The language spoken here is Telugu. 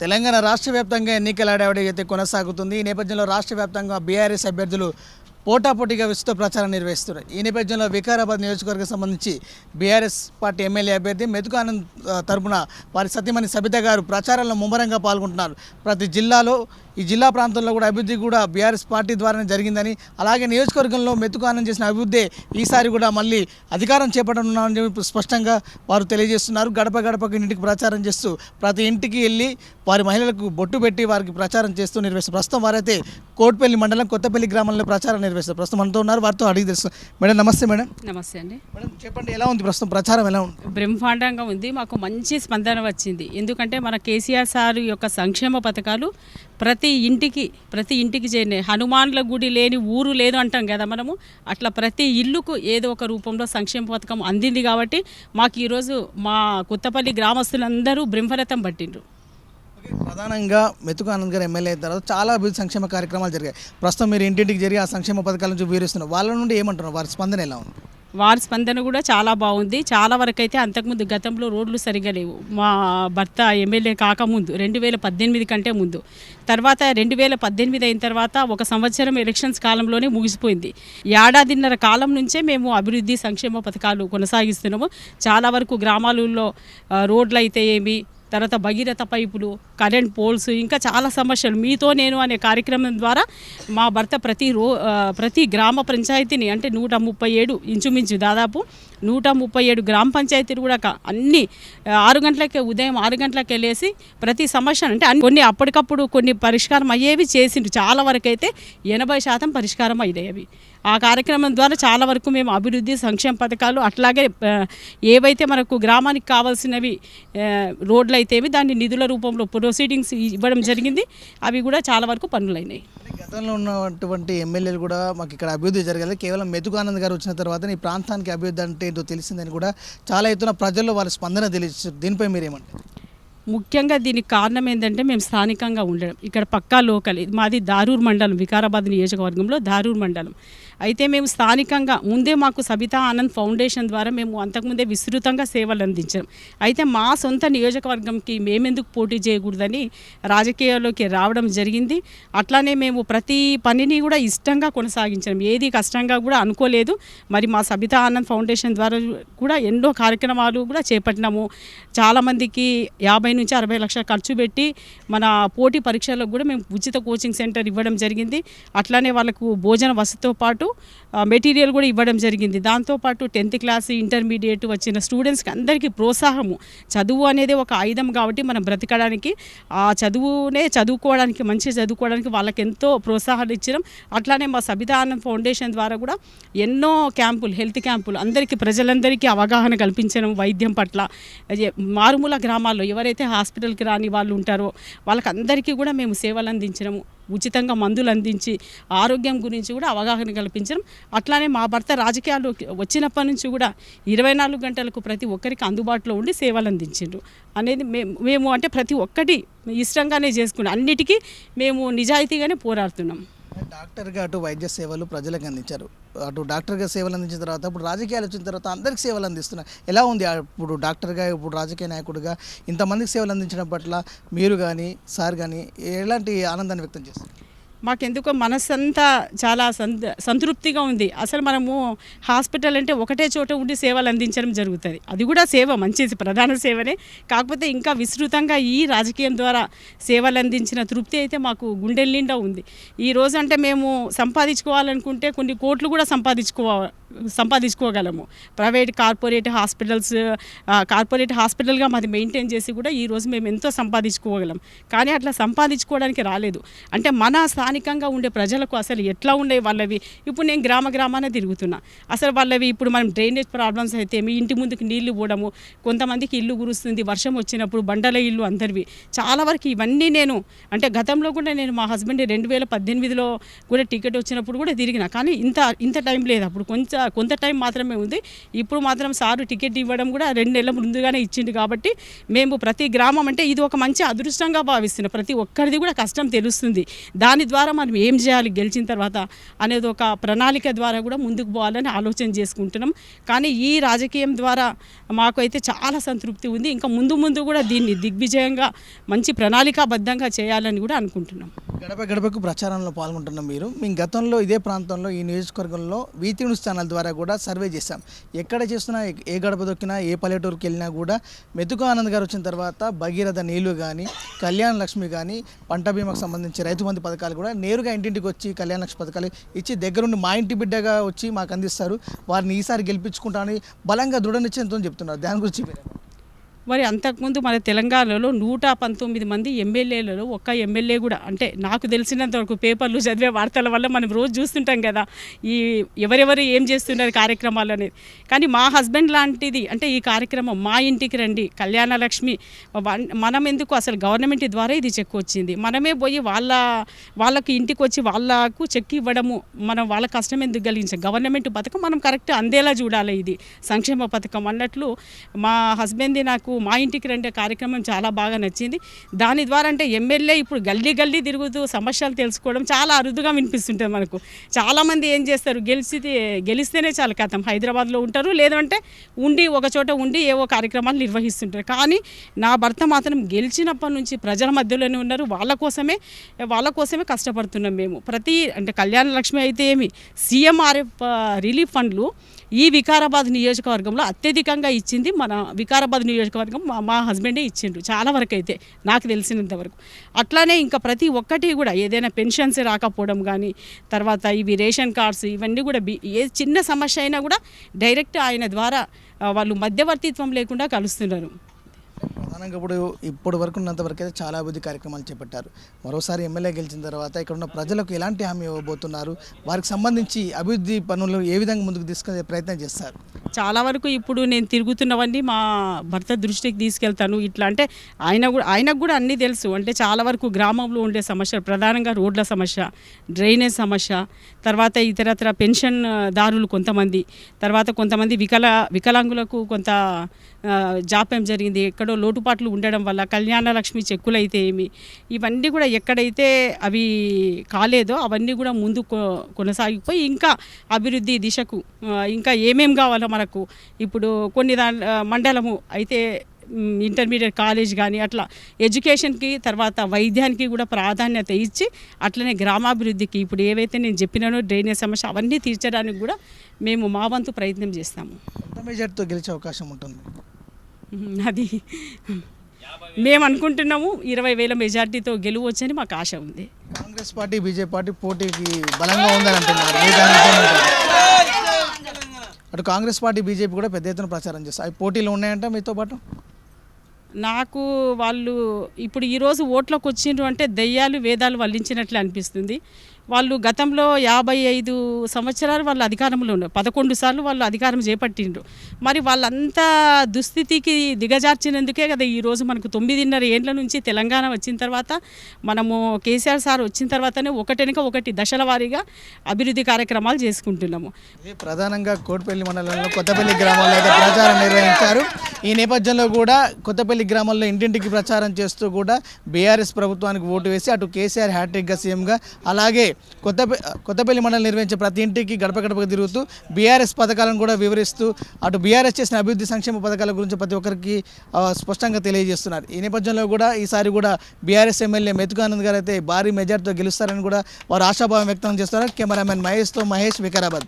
తెలంగాణ రాష్ట్ర వ్యాప్తంగా ఎన్నికల హడావుడి అయితే కొనసాగుతుంది. ఈ నేపథ్యంలో రాష్ట్ర వ్యాప్తంగా బీఆర్ఎస్ అభ్యర్థులు పోటాపోటీగా విస్తృత ప్రచారం నిర్వహిస్తున్నారు. ఈ నేపథ్యంలో వికారాబాద్ నియోజకవర్గం సంబంధించి బీఆర్ఎస్ పార్టీ ఎమ్మెల్యే అభ్యర్థి మెతుకు ఆనంద్ తరపున వారి సతీమణి సబిత గారు ప్రచారంలో ముమ్మరంగా పాల్గొంటున్నారు. ప్రతి జిల్లాలో ఈ జిల్లా ప్రాంతంలో కూడా అభివృద్ధి కూడా బీఆర్ఎస్ పార్టీ ద్వారానే జరిగిందని, అలాగే నియోజకవర్గంలో మెతుకు ఆనంద్ చేసిన అభివృద్ధి ఈసారి కూడా మళ్ళీ అధికారం చేపట్టనున్నామని చెప్పి స్పష్టంగా వారు తెలియజేస్తున్నారు. గడప గడపకు ఇంటికి ప్రచారం చేస్తూ ప్రతి ఇంటికి వెళ్ళి వారి మహిళలకు బొట్టు పెట్టి వారికి ప్రచారం చేస్తూ నిర్వహిస్తారు. ప్రస్తుతం వారైతే కోట్పల్లి మండలం కొత్తపల్లి గ్రామంలో ప్రచారం నిర్వహిస్తారు. ప్రస్తుతం మనతో ఉన్నారు, వారితో అడిగి తెలుసు. మేడం నమస్తే. మేడం నమస్తే అండి. మేడం చెప్పండి, ఎలా ఉంది ప్రస్తుతం ప్రచారం, ఎలా ఉంది? బ్రహ్మాండంగా ఉంది. మాకు మంచి స్పందన వచ్చింది. ఎందుకంటే మన కేసీఆర్ సార్ యొక్క సంక్షేమ పథకాలు ప్రతి ఇంటికి చేరినాయి. హనుమాన్ల గుడి లేని ఊరు లేదు అంటాం కదా మనము, అట్లా ప్రతి ఇల్లుకు ఏదో ఒక రూపంలో సంక్షేమ పథకం అందింది. కాబట్టి మాకు ఈరోజు మా కొత్తపల్లి గ్రామస్తులందరూ బ్రహ్మరథం పట్టిండ్రు. ప్రధానంగా మెతుకు ఆనంద్ గారు ఎమ్మెల్యే అయిన తర్వాత చాలా అభివృద్ధి సంక్షేమ కార్యక్రమాలు జరిగాయి. ప్రస్తుతం మీరు ఇంటింటికి జరిగి ఆ సంక్షేమ పథకాల నుంచి వివరిస్తున్నారు. వాళ్ళ నుండి ఏమంటున్నారు, వారి స్పందన ఎలా ఉంది? వారి స్పందన కూడా చాలా బాగుంది. చాలా వరకు అయితే అంతకుముందు గతంలో రోడ్లు సరిగా లేవు. మా భర్త ఎమ్మెల్యే కాకముందు 2018 కంటే ముందు, తర్వాత 2018 అయిన తర్వాత 1 సంవత్సరం ఎలక్షన్స్ కాలంలోనే ముగిసిపోయింది. ఏడాదిన్నర కాలం నుంచే మేము అభివృద్ధి సంక్షేమ పథకాలు కొనసాగిస్తున్నాము. చాలా వరకు గ్రామాలలో రోడ్లు అయితే ఏమి, తర్వాత భగీరథ పైపులు, కరెంట్ పోల్స్, ఇంకా చాలా సమస్యలు మీతో నేను అనే కార్యక్రమం ద్వారా మా భర్త ప్రతి గ్రామ పంచాయతీని అంటే 137 ఇంచుమించు దాదాపు 137 గ్రామ పంచాయతీలు కూడా అన్ని 6 గంటలకే ఉదయం 6 గంటలకు వెళ్ళేసి ప్రతి సమస్య అంటే కొన్ని అప్పటికప్పుడు కొన్ని పరిష్కారం అయ్యేవి చేసిండ్రు. చాలా వరకు అయితే 80% పరిష్కారం అయ్యేవి. ఆ కార్యక్రమం ద్వారా చాలా వరకు మేము అభివృద్ధి సంక్షేమ పథకాలు అట్లాగే ఏవైతే మనకు గ్రామానికి కావాల్సినవి రోడ్లు అయితేవి దాన్ని నిధుల రూపంలో ప్రొసీడింగ్స్ ఇవ్వడం జరిగింది. అవి కూడా చాలా వరకు పనులైనాయి. గతంలో ఉన్నటువంటి ఎమ్మెల్యేలు కూడా మాకు ఇక్కడ అభివృద్ధి జరగాలి, కేవలం మెతుకు ఆనంద్ గారు వచ్చిన తర్వాత ఈ ప్రాంతానికి అభివృద్ధి అంటే ఏంటో తెలిసిందని కూడా చాలా ఎత్తున ప్రజల్లో వాళ్ళ స్పందన తెలియదు. దీనిపై మీరేమంటారు? ముఖ్యంగా దీనికి కారణం ఏంటంటే మేము స్థానికంగా ఉండడం. ఇక్కడ పక్కా లోకల్, మాది దారూర్ మండలం, వికారాబాద్ నియోజకవర్గంలో దారూర్ మండలం. అయితే మేము స్థానికంగా ముందే మాకు సబితా ఆనంద్ ఫౌండేషన్ ద్వారా మేము అంతకుముందే విస్తృతంగా సేవలు అందించాం. అయితే మా సొంత నియోజకవర్గంకి మేమెందుకు పోటీ చేయకూడదని రాజకీయాల్లోకి రావడం జరిగింది. అట్లానే మేము ప్రతి పనిని కూడా ఇష్టంగా కొనసాగించాం, ఏది కష్టంగా కూడా అనుకోలేదు. మరి మా సబితా ఆనంద్ ఫౌండేషన్ ద్వారా కూడా ఎన్నో కార్యక్రమాలు కూడా చేపట్టినాము. చాలామందికి 50 నుంచి 60 లక్షలు ఖర్చు పెట్టి మన పోటీ పరీక్షలకు కూడా మేము ఉచిత కోచింగ్ సెంటర్ ఇవ్వడం జరిగింది. అట్లానే వాళ్ళకు భోజన వసతితో పాటు మెటీరియల్ కూడా ఇవ్వడం జరిగింది. దాంతోపాటు 10th క్లాస్ ఇంటర్మీడియట్ వచ్చిన స్టూడెంట్స్కి అందరికీ ప్రోత్సాహము. చదువు అనేది ఒక ఆయుధం కాబట్టి మనం బ్రతకడానికి, ఆ చదువునే చదువుకోవడానికి, మంచిగా చదువుకోవడానికి వాళ్ళకి ఎంతో ప్రోత్సాహాలు ఇచ్చినాం. అట్లానే మా సబితా ఆనంద్ ఫౌండేషన్ ద్వారా కూడా ఎన్నో క్యాంపులు, హెల్త్ క్యాంపులు అందరికీ ప్రజలందరికీ అవగాహన కల్పించడం వైద్యం పట్ల. మారుమూల గ్రామాల్లో ఎవరైతే హాస్పిటల్కి రాని వాళ్ళు ఉంటారో వాళ్ళకందరికీ కూడా మేము సేవలు అందించడము, ఉచితంగా మందులు అందించి ఆరోగ్యం గురించి కూడా అవగాహన కల్పించడం. అట్లానే మా భర్త రాజకీయాల్లోకి వచ్చినప్పటి నుంచి కూడా 24 గంటలకు ప్రతి ఒక్కరికి అందుబాటులో ఉండి సేవలు అందించిండ్రు అనేది మేము అంటే ప్రతి ఒక్కటి ఇష్టంగానే చేసుకున్నాం. అన్నిటికీ మేము నిజాయితీగానే పోరాడుతున్నాం. డాక్టర్గా అటు వైద్య సేవలు ప్రజలకు అందించారు, అటు డాక్టర్గా సేవలు అందించిన తర్వాత ఇప్పుడు రాజకీయాలు వచ్చిన తర్వాత అందరికి సేవలు అందిస్తున్నారు. ఎలా ఉంది ఇప్పుడు డాక్టర్గా, ఇప్పుడు రాజకీయ నాయకుడిగా ఇంతమందికి సేవలు అందించడం పట్ల మీరు కానీ సార్ కానీ ఎలాంటి ఆనందాన్ని వ్యక్తం చేస్తారు? మాకెందుకో మనసంతా చాలా సంతృప్తిగా ఉంది. అసలు మనము హాస్పిటల్ అంటే ఒకటే చోట ఉండి సేవలు అందించడం జరుగుతుంది. అది కూడా సేవ, మంచిది, ప్రధాన సేవనే. కాకపోతే ఇంకా విస్తృతంగా ఈ రాజకీయం ద్వారా సేవలు అందించిన తృప్తి అయితే మాకు గుండెల నిండా ఉంది. ఈరోజు అంటే మేము సంపాదించుకోవాలనుకుంటే కొన్ని కోట్లు కూడా సంపాదించుకోగలము. కార్పొరేట్ హాస్పిటల్గా మాది మెయింటైన్ చేసి కూడా ఈరోజు మేము ఎంతో సంపాదించుకోగలం. కానీ అట్లా సంపాదించుకోవడానికి రాలేదు. అంటే మన స్థానికంగా ఉండే ప్రజలకు అసలు ఎట్లా ఉండే వాళ్ళవి. ఇప్పుడు నేను గ్రామాన తిరుగుతున్నా, అసలు వాళ్ళవి ఇప్పుడు మనం డ్రైనేజ్ ప్రాబ్లమ్స్ అయితే మీ ఇంటి ముందుకు నీళ్లు పోవడము, కొంతమందికి ఇల్లు గురుస్తుంది వర్షం వచ్చినప్పుడు, బండల ఇల్లు అందరివి. చాలా వరకు ఇవన్నీ నేను అంటే గతంలో కూడా నేను మా హస్బెండ్ 2018లో కూడా టికెట్ వచ్చినప్పుడు కూడా తిరిగిన. కానీ ఇంత టైం లేదు. అప్పుడు కొంచెం కొంత టైం మాత్రమే ఉంది. ఇప్పుడు మాత్రం సారు టికెట్ ఇవ్వడం కూడా 2 నెలల ముందుగానే ఇచ్చిండు. కాబట్టి మేము ప్రతి గ్రామం అంటే ఇది ఒక మంచి అదృష్టంగా భావిస్తున్నాం. ప్రతి ఒక్కరిది కూడా కష్టం తెలుస్తుంది. దాని ద్వారా మనం ఏం చేయాలి గెలిచిన తర్వాత అనేది ఒక ప్రణాళిక ద్వారా కూడా ముందుకు పోవాలని ఆలోచన చేసుకుంటున్నాం. కానీ ఈ రాజకీయం ద్వారా మాకు అయితే చాలా సంతృప్తి ఉంది. ఇంకా ముందు ముందు కూడా దీన్ని దిగ్విజయంగా మంచి ప్రణాళికాబద్ధంగా చేయాలని కూడా అనుకుంటున్నాం. గడప గడపకు ప్రచారంలో పాల్గొంటున్నాం. మేము గతంలో ఇదే ప్రాంతంలో ఈ నియోజకవర్గంలో వీతి న్యూస్ ఛానల్ ద్వారా కూడా సర్వే చేశాం. ఎక్కడ చేస్తున్నా, ఏ గడప దొక్కినా, ఏ పల్లెటూరుకి వెళ్ళినా కూడా మెతుకు ఆనంద్ గారు వచ్చిన తర్వాత భగీరథ నీళ్లు కానీ, కళ్యాణ లక్ష్మి కానీ, పంట బీమాకు సంబంధించి రైతు బంధు పథకాలు కూడా నేరుగా ఇంటింటికి వచ్చి కళ్యాణ లక్ష్మి పథకాలు ఇచ్చి దగ్గరుండి మా ఇంటి బిడ్డగా వచ్చి మాకు అందిస్తారు. వారిని ఈసారి గెలిపించుకుంటామని బలంగా దృఢ నిశ్చయంతో చెప్తున్నారు. దాని గురించి మరి అంతకుముందు మన తెలంగాణలో 119 మంది ఎమ్మెల్యేలలో ఒక్క ఎమ్మెల్యే కూడా, అంటే నాకు తెలిసినంత వరకు పేపర్లు చదివే వార్తల వల్ల మనం రోజు చూస్తుంటాం కదా ఈ ఎవరెవరు ఏం చేస్తున్నారు కార్యక్రమాలు అనేది. కానీ మా హస్బెండ్ లాంటిది అంటే ఈ కార్యక్రమం మా ఇంటికి రండి కళ్యాణ లక్ష్మి మనం ఎందుకు అసలు గవర్నమెంట్ ద్వారా ఇది చెక్ వచ్చింది, మనమే పోయి వాళ్ళకి ఇంటికి వచ్చి వాళ్ళకు చెక్ ఇవ్వడము, మనం వాళ్ళ కష్టం ఎందుకు కలిగించాం, గవర్నమెంట్ పథకం మనం కరెక్ట్ అందేలా చూడాలి, ఇది సంక్షేమ పథకం అన్నట్లు మా హస్బెండ్ది నాకు మా ఇంటికి రండే కార్యక్రమం చాలా బాగా నచ్చింది. దాని ద్వారా అంటే ఎమ్మెల్యే ఇప్పుడు గల్లీ తిరుగుతూ సమస్యలు తెలుసుకోవడం చాలా అరుదుగా వినిపిస్తుంటుంది మనకు. చాలామంది ఏం చేస్తారు, గెలిస్తేనే చాలా కథం హైదరాబాద్లో ఉంటారు, లేదంటే ఒక చోట ఉండి ఏవో కార్యక్రమాలు నిర్వహిస్తుంటారు. కానీ నా భర్త మాత్రం గెలిచినప్పటి నుంచి ప్రజల మధ్యలోనే ఉన్నారు. వాళ్ళ కోసమే కష్టపడుతున్నాం మేము. అంటే కళ్యాణ లక్ష్మి అయితే ఏమి, సీఎంఆర్ఎఫ్ రిలీఫ్ ఫండ్లు ఈ వికారాబాద్ నియోజకవర్గంలో అత్యధికంగా ఇచ్చింది మన వికారాబాద్ నియోజకవర్గం మా హస్బెండే ఇచ్చిండ్రు చాలా వరకు అయితే నాకు తెలిసినంత వరకు. అట్లానే ఇంకా ప్రతి ఒక్కటి కూడా ఏదైనా పెన్షన్స్ రాకపోవడం కానీ, తర్వాత ఇవి రేషన్ కార్డ్స్ ఇవన్నీ కూడా ఏ చిన్న సమస్య అయినా కూడా డైరెక్ట్ ఆయన ద్వారా వాళ్ళు మధ్యవర్తిత్వం లేకుండా కలుస్తున్నారు. ప్రధానంగా ఇప్పటి వరకు ఉన్నంత వరకు అయితే చాలా అభివృద్ధి కార్యక్రమాలు చేపట్టారు. మరోసారి ఎమ్మెల్యే గెలిచిన తర్వాత ఇక్కడ ఉన్న ప్రజలకు ఎలాంటి హామీ ఇవ్వబోతున్నారు, వారికి సంబంధించి అభివృద్ధి పనులు ఏ విధంగా ముందుకు తీసుకునే ప్రయత్నం చేస్తారు? చాలా వరకు ఇప్పుడు నేను తిరుగుతున్నవన్నీ మా భర్త దృష్టికి తీసుకెళ్తాను. ఇట్లా అంటే ఆయనకు కూడా అన్నీ తెలుసు. అంటే చాలా వరకు గ్రామంలో ఉండే సమస్యలు, ప్రధానంగా రోడ్ల సమస్య, డ్రైనేజ్ సమస్య, తర్వాత ఇతరత్ర పెన్షన్ దారులు కొంతమంది, తర్వాత కొంతమంది వికలాంగులకు కొంత జాప్యం జరిగింది, ఎక్కడో లోటుపాట్లు ఉండడం వల్ల కళ్యాణ లక్ష్మి చెక్కులు అయితే ఏమి, ఇవన్నీ కూడా ఎక్కడైతే అవి కాలేదో అవన్నీ కూడా ముందు కొనసాగిపోయి ఇంకా అభివృద్ధి దిశకు ఇంకా ఏమేం కావాలో మనకు ఇప్పుడు కొన్ని మండలము అయితే ఇంటర్మీడియట్ కాలేజ్ కానీ అట్లా ఎడ్యుకేషన్కి తర్వాత వైద్యానికి కూడా ప్రాధాన్యత ఇచ్చి అట్లనే గ్రామాభివృద్ధికి ఇప్పుడు ఏవైతే నేను చెప్పినానో డ్రైనేజ్ సమస్య అవన్నీ తీర్చడానికి కూడా మేము మా వంతు ప్రయత్నం చేస్తాము. మెజార్టీతో గెలిచే అవకాశం ఉంటుంది అది మేము అనుకుంటున్నాము. 20,000 మెజార్టీతో గెలువచ్చని మాకు ఆశ ఉంది. కాంగ్రెస్ పార్టీ బీజేపీ పార్టీ పోటీకి బలంగా ఉందని అంటున్నారు. అటు కాంగ్రెస్ పార్టీ బీజేపీ కూడా పెద్ద ఎత్తున ప్రచారం చేస్తారు. అవి పోటీలు ఉన్నాయంట మీతో పాటు? నాకు వాళ్ళు ఇప్పుడు ఈరోజు ఓట్లోకి వచ్చిండ్రు అంటే దెయ్యాలు వేదాలు వల్లించినట్లే అనిపిస్తుంది. వాళ్ళు గతంలో 55 సంవత్సరాలు వాళ్ళు అధికారంలో ఉన్నారు, 11 సార్లు వాళ్ళు అధికారం చేపట్టిండ్రు. మరి వాళ్ళంతా దుస్థితికి దిగజార్చినందుకే కదా ఈరోజు మనకు 9.5 ఏండ్ల నుంచి తెలంగాణ వచ్చిన తర్వాత మనము కేసీఆర్ సార్ వచ్చిన తర్వాతనే ఒకటి దశల వారీగా అభివృద్ధి కార్యక్రమాలు చేసుకుంటున్నాము. ప్రధానంగా కోటిపల్లి మండలంలో కొత్తపల్లి గ్రామంలో అయితే ప్రచారం నిర్వహించారు. ఈ నేపథ్యంలో కూడా కొత్తపల్లి గ్రామంలో ఇంటింటికి ప్రచారం చేస్తూ కూడా బీఆర్ఎస్ ప్రభుత్వానికి ఓటు వేసి అటు కేసీఆర్ హ్యాట్రిక్గా సీఎంగా, అలాగే కొత్తపల్లి మండలం నిర్వహించే ప్రతి ఇంటికి గడప గడపకు తిరుగుతూ బీఆర్ఎస్ పథకాలను కూడా వివరిస్తూ అటు బీఆర్ఎస్ చేసిన అభివృద్ధి సంక్షేమ పథకాల గురించి ప్రతి ఒక్కరికి స్పష్టంగా తెలియజేస్తున్నారు. ఈ నేపథ్యంలో కూడా ఈసారి కూడా బీఆర్ఎస్ ఎమ్మెల్యే మెతుకు ఆనంద్ గారు అయితే భారీ మెజార్టీతో గెలుస్తారని కూడా వారు ఆశాభావం వ్యక్తం చేస్తున్నారు. కెమెరామెన్ మహేష్తో మహేష్, వికారాబాద్.